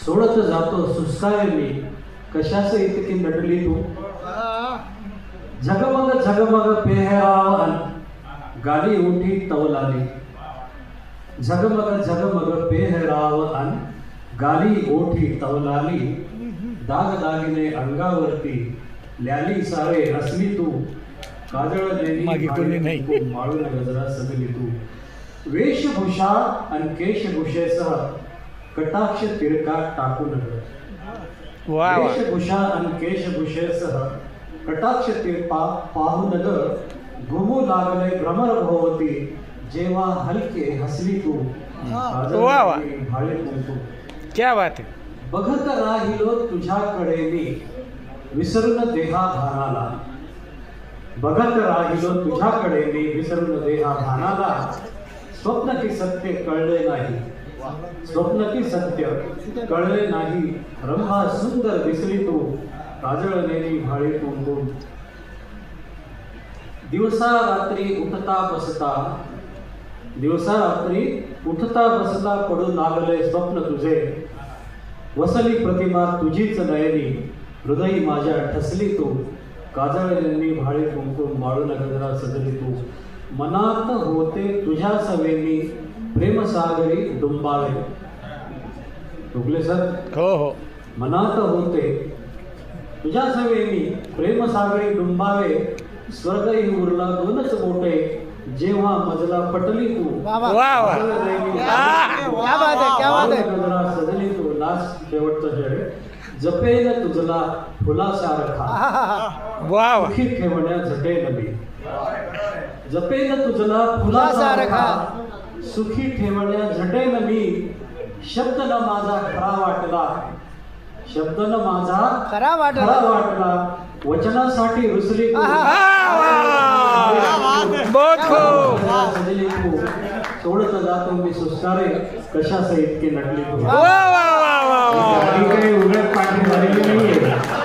सोडत जातो सुस्काय मी कशास इतकी नटली तू झगमग झगमग पेहराव अन गाली उठी तवलाली झगमग झगमग पेहराव अन गाली ओठी तवलाली दागदागिने अंगावरती ल्याली सारे असली तू काजळ देवी माळून गजरा सजली तू वेशभूषा आणि केशभूषेसह कटाक्ष तिरका टाकून वेशभूषा आणि केशभूषेसह कटाक्ष तिरपा पाहून घुमू लागले भ्रमर भोवती जेव्हा हलके हसली तू भाळे तू क्या बात है. बघत राहिलो तुझ्याकडे मी विसरून देहा भानाला बघत राहिलो तुझ्याकडे मी विसरून देहा भानाला स्वप्न की सत्य कळले नाही स्वप्न की सत्य कळले नाही रंभा सुंदर दिसली तू काजळलेली भाळी कुंकू दिवसा रात्री उठता बसता पडू लागले स्वप्न तुझे वसली प्रतिमा तुझीच नयनी हृदयी माझ्या ठसली तू काजळलेली भाळी कुंकू माळून गजरा सजली तू मनात होते तुझ्या सवेनी प्रेमसागरी डुंबावे टोकले सर हो हो. मनात होते तुझ्या सवेनी प्रेमसागरी डुंबावे स्वर्गही उरला दोनच मोठे जेव्हा मजला पटली तू गजरा सजली तू लास्ट शेवटचा शेड जपेल तुझला फुलासारखा सुखी ठेवण्या झटेल मी जपेल तुझला फुलासारखा सुखी ठेवण्या झटेल मी शब्द न माझा खरा वाटला शब्द न माझा खरा वाटला वचनासाठी रुसली तू सजली तू सोडत जातो मी सुस्कारे कशास इतके नटली तू काही उघड पाठी झालेली नाहीये